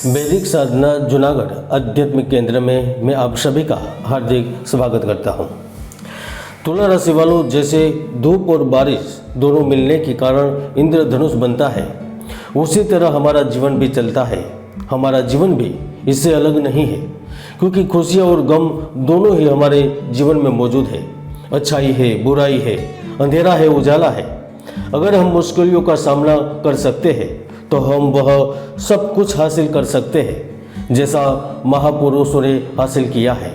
वैदिक साधना जूनागढ़ आध्यात्मिक केंद्र में मैं आप सभी का हार्दिक स्वागत करता हूं। तुला राशि वालों, जैसे धूप और बारिश दोनों मिलने के कारण इंद्रधनुष बनता है, उसी तरह हमारा जीवन भी चलता है। हमारा जीवन भी इससे अलग नहीं है, क्योंकि खुशियां और गम दोनों ही हमारे जीवन में मौजूद है। अच्छाई है, बुराई है, अंधेरा है, उजाला है। अगर हम मुश्किलों का सामना कर सकते हैं तो हम वह सब कुछ हासिल कर सकते हैं जैसा महापुरुषों ने हासिल किया है।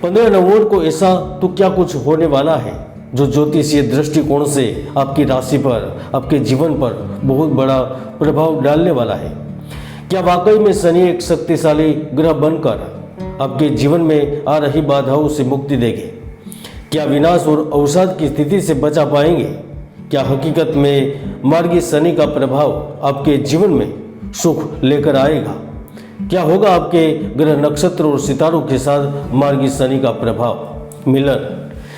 15 नवंबर को ऐसा तो क्या कुछ होने वाला है जो ज्योतिषीय दृष्टिकोण से आपकी राशि पर, आपके जीवन पर बहुत बड़ा प्रभाव डालने वाला है। क्या वाकई में शनि एक शक्तिशाली ग्रह बनकर आपके जीवन में आ रही बाधाओं से मुक्ति देंगे? क्या विनाश और अवसाद की स्थिति से बचा पाएंगे? क्या हकीकत में मार्गी शनि का प्रभाव आपके जीवन में सुख लेकर आएगा? क्या होगा आपके ग्रह, नक्षत्र और सितारों के साथ मार्गी शनि का प्रभाव, मिलन?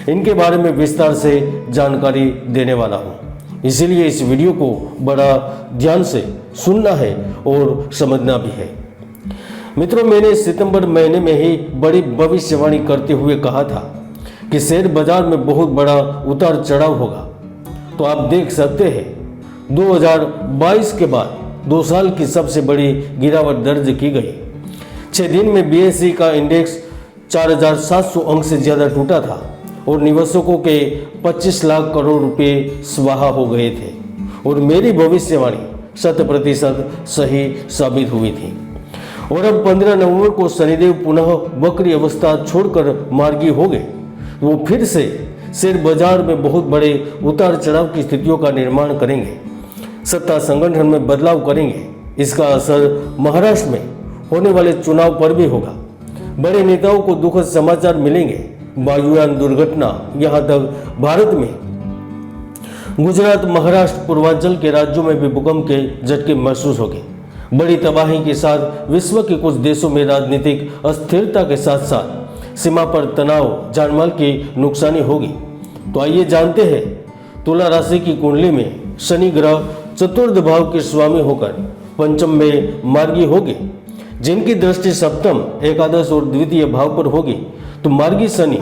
इनके बारे में विस्तार से जानकारी देने वाला हूँ, इसीलिए इस वीडियो को बड़ा ध्यान से सुनना है और समझना भी है। मित्रों, मैंने सितंबर महीने में ही बड़ी भविष्यवाणी करते हुए कहा था कि शेयर बाजार में बहुत बड़ा उतार चढ़ाव होगा। तो आप देख सकते हैं 2022 के बाद 2 साल की सबसे बड़ी गिरावट दर्ज की गई। 6 दिन में बीएसई का इंडेक्स 4,700 अंक से ज़्यादा टूटा था और निवेशकों के 25 लाख करोड़ रुपए स्वाहा हो गए थे। और मेरी भविष्यवाणी 100% सही साबित हुई थी। और अब 15 नवंबर को शनिदेव पुनः वक्री अवस्था छोड़कर मार्गी हो गए। वो फिर से शेयर बाजार में बहुत बड़े उतार चढ़ाव की स्थितियों का निर्माण करेंगे, सत्ता संगठन में बदलाव करेंगे। इसका असर महाराष्ट्र में होने वाले चुनाव पर भी होगा। बड़े नेताओं को दुखद समाचार मिलेंगे। वायुयान दुर्घटना, यहाँ तक भारत में गुजरात, महाराष्ट्र, पूर्वांचल के राज्यों में भी भूकंप के झटके महसूस होंगे। बड़ी तबाही के साथ विश्व के कुछ देशों में राजनीतिक अस्थिरता के साथ साथ सीमा पर तनाव, जानमाल की नुकसानी होगी। तो आइए जानते हैं तुला राशि की कुंडली में शनि ग्रह चतुर्थ भाव के स्वामी होकर पंचम में मार्गी होगी, जिनकी दृष्टि सप्तम, एकादश और द्वितीय भाव पर होगी। तो मार्गी शनि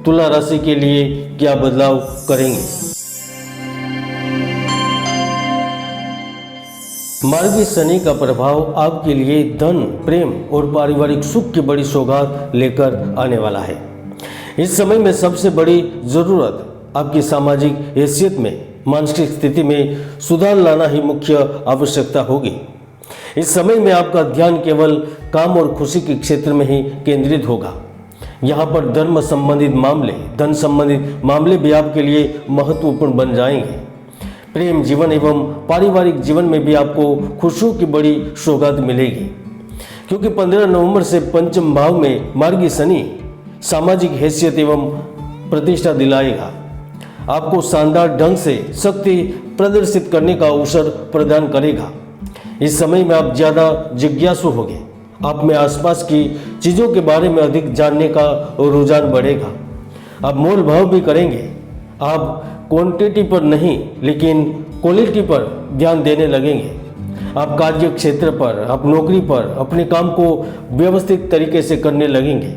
तुला राशि के लिए क्या बदलाव करेंगे? मार्गी शनि का प्रभाव आपके लिए धन, प्रेम और पारिवारिक सुख की बड़ी सौगात लेकर आने वाला है। इस समय में सबसे बड़ी जरूरत आपकी सामाजिक हैसियत में, मानसिक स्थिति में सुधार लाना ही मुख्य आवश्यकता होगी। इस समय में आपका ध्यान केवल काम और खुशी के क्षेत्र में ही केंद्रित होगा। यहाँ पर धर्म संबंधित मामले, धन संबंधित मामले भी आपके लिए महत्वपूर्ण बन जाएंगे। प्रेम जीवन एवं पारिवारिक जीवन में भी आपको खुशियों की बड़ी सौगात मिलेगी, क्योंकि 15 नवंबर से पंचम भाव में मार्गी शनि सामाजिक हैसियत एवं प्रतिष्ठा दिलाएगा। आपको शानदार ढंग से शक्ति प्रदर्शित करने का अवसर प्रदान करेगा। इस समय में आप ज़्यादा जिज्ञासु होंगे। आप में आसपास की चीज़ों के बारे में अधिक जानने का रुझान बढ़ेगा। आप मोल भाव भी करेंगे। आप क्वांटिटी पर नहीं लेकिन क्वालिटी पर ध्यान देने लगेंगे। आप कार्य क्षेत्र पर, आप नौकरी पर अपने काम को व्यवस्थित तरीके से करने लगेंगे।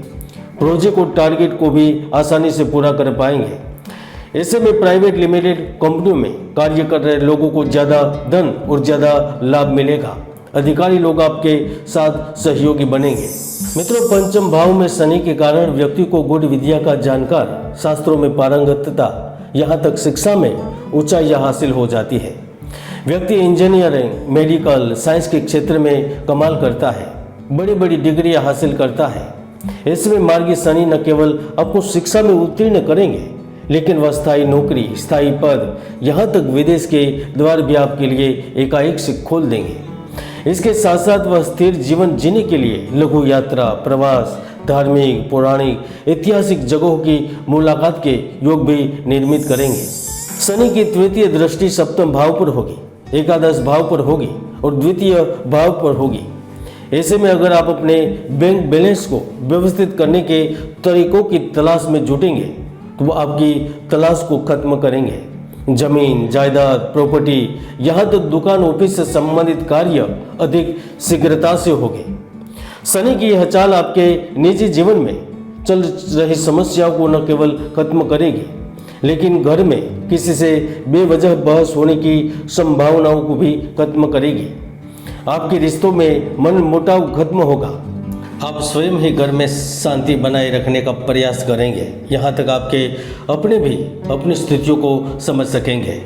प्रोजेक्ट और टारगेट को भी आसानी से पूरा कर पाएंगे। ऐसे में प्राइवेट लिमिटेड कंपनियों में कार्य कर रहे लोगों को ज़्यादा धन और ज़्यादा लाभ मिलेगा। अधिकारी लोग आपके साथ सहयोगी बनेंगे। मित्रों, पंचम भाव में शनि के कारण व्यक्ति को गुण विद्या का जानकार, शास्त्रों में पारंगतता, यहाँ तक शिक्षा में ऊंचाइयाँ हासिल हो जाती है। व्यक्ति इंजीनियरिंग, मेडिकल, साइंस के क्षेत्र में कमाल करता है, बड़ी बड़ी डिग्रियाँ हासिल करता है। ऐसे में मार्गी शनि न केवल आपको शिक्षा में उत्तीर्ण करेंगे, लेकिन वह स्थायी नौकरी, स्थायी पद, यहाँ तक विदेश के द्वार भी आपके लिए एकाएक से खोल देंगे। इसके साथ साथ वह स्थिर जीवन जीने के लिए लघु यात्रा, प्रवास, धार्मिक, पौराणिक, ऐतिहासिक जगहों की मुलाकात के योग भी निर्मित करेंगे। शनि की तृतीय दृष्टि सप्तम भाव पर होगी, एकादश भाव पर होगी और द्वितीय भाव पर होगी। ऐसे में अगर आप अपने बैंक बैलेंस को व्यवस्थित करने के तरीकों की तलाश में जुटेंगे तो वो आपकी तलाश को खत्म करेंगे। जमीन, जायदाद, प्रॉपर्टी, यहाँ तक दुकान, ऑफिस से संबंधित कार्य अधिक शीघ्रता से होंगे। शनि की यह चाल आपके निजी जीवन में चल रही समस्याओं को न केवल खत्म करेगी, लेकिन घर में किसी से बेवजह बहस होने की संभावनाओं को भी खत्म करेगी। आपके रिश्तों में मन मुटाव खत्म होगा। आप स्वयं ही घर में शांति बनाए रखने का प्रयास करेंगे, यहाँ तक आपके अपने भी अपनी स्थितियों को समझ सकेंगे।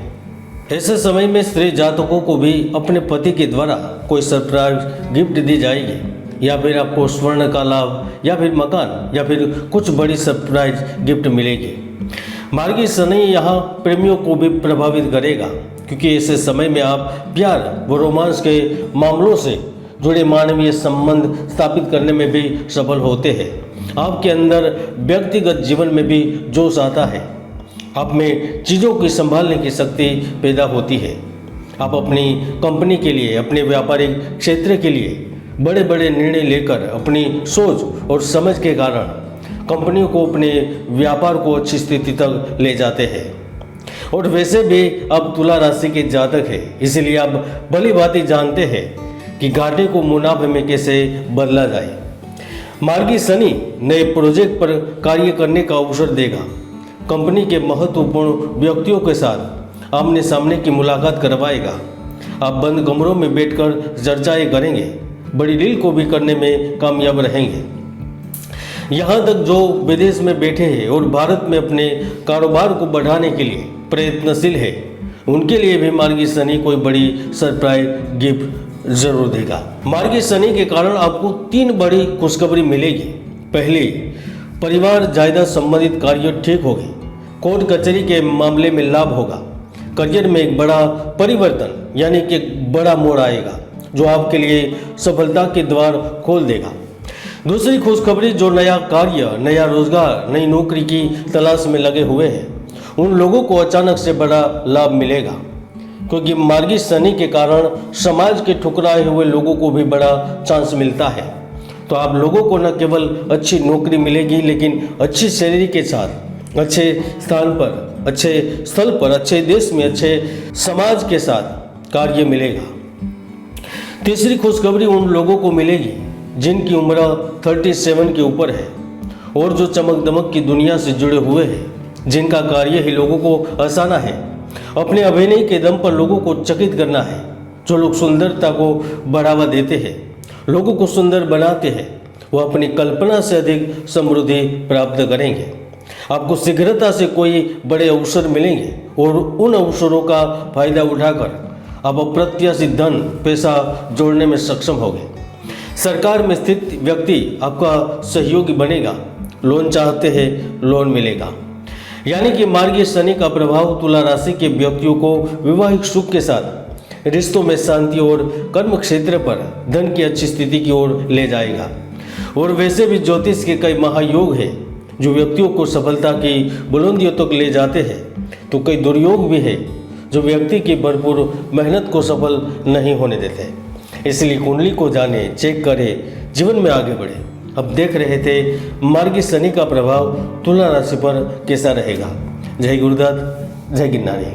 ऐसे समय में स्त्री जातकों को भी अपने पति के द्वारा कोई सरप्राइज गिफ्ट दी जाएगी, या फिर आपको स्वर्ण का लाभ, या फिर मकान, या फिर कुछ बड़ी सरप्राइज गिफ्ट मिलेगी। मार्गी शनि यहाँ प्रेमियों को भी प्रभावित करेगा, क्योंकि ऐसे समय में आप प्यार व रोमांस के मामलों से जुड़े मानवीय संबंध स्थापित करने में भी सफल होते हैं। आपके अंदर व्यक्तिगत जीवन में भी जोश आता है। आप में चीज़ों की संभालने की शक्ति पैदा होती है। आप अपनी कंपनी के लिए, अपने व्यापारिक क्षेत्र के लिए बड़े बड़े निर्णय लेकर अपनी सोच और समझ के कारण कंपनियों को, अपने व्यापार को अच्छी स्थिति तक ले जाते हैं। और वैसे भी आप तुला राशि के जातक हैं, इसलिए आप भली भांति जानते हैं कि घाटे को मुनाफे में कैसे बदला जाए। मार्गी शनि नए प्रोजेक्ट पर कार्य करने का अवसर देगा। कंपनी के महत्वपूर्ण व्यक्तियों के साथ आमने सामने की मुलाकात करवाएगा। आप बंद कमरों में बैठकर चर्चाएं करेंगे, बड़ी डील को भी करने में कामयाब रहेंगे। यहाँ तक जो विदेश में बैठे हैं और भारत में अपने कारोबार को बढ़ाने के लिए प्रयत्नशील है, उनके लिए भी मार्गी शनि कोई बड़ी सरप्राइज गिफ्ट जरूर देगा। मार्गी शनि के कारण आपको 3 बड़ी खुशखबरी मिलेगी। पहली, परिवार जायदाद संबंधित कार्य ठीक होंगे। कोर्ट कचहरी के मामले में लाभ होगा। करियर में एक बड़ा परिवर्तन यानी कि एक बड़ा मोड़ आएगा, जो आपके लिए सफलता के द्वार खोल देगा। दूसरी खुशखबरी, जो नया कार्य, नया रोजगार, नई नौकरी की तलाश में लगे हुए हैं, उन लोगों को अचानक से बड़ा लाभ मिलेगा, क्योंकि मार्गी शनि के कारण समाज के ठुकराए हुए लोगों को भी बड़ा चांस मिलता है। तो आप लोगों को न केवल अच्छी नौकरी मिलेगी, लेकिन अच्छी सैलरी के साथ अच्छे स्थान पर, अच्छे स्थल पर, अच्छे देश में, अच्छे समाज के साथ कार्य मिलेगा। तीसरी खुशखबरी उन लोगों को मिलेगी जिनकी उम्र 37 के ऊपर है और जो चमक दमक की दुनिया से जुड़े हुए हैं, जिनका कार्य ही लोगों को हंसाना है, अपने अभिनय के दम पर लोगों को चकित करना है। जो लोग सुंदरता को बढ़ावा देते हैं, लोगों को सुंदर बनाते हैं, वो अपनी कल्पना से अधिक समृद्धि प्राप्त करेंगे। आपको शीघ्रता से कोई बड़े अवसर मिलेंगे और उन अवसरों का फायदा उठाकर आप अप्रत्याशित धन, पैसा जोड़ने में सक्षम होंगे। सरकार में स्थित व्यक्ति आपका सहयोगी बनेगा। लोन चाहते हैं, लोन मिलेगा। यानी कि मार्गी शनि का प्रभाव तुला राशि के व्यक्तियों को वैवाहिक सुख के साथ रिश्तों में शांति और कर्म क्षेत्र पर धन की अच्छी स्थिति की ओर ले जाएगा। और वैसे भी ज्योतिष के कई महायोग हैं जो व्यक्तियों को सफलता की बुलंदियों तक ले जाते हैं, तो कई दुर्योग भी है जो व्यक्ति की भरपूर मेहनत को सफल नहीं होने देते। इसलिए कुंडली को जाने, चेक करें, जीवन में आगे बढ़े। अब देख रहे थे मार्गी शनि का प्रभाव तुला राशि पर कैसा रहेगा। जय गुरुदत्त, जय गिरनारी।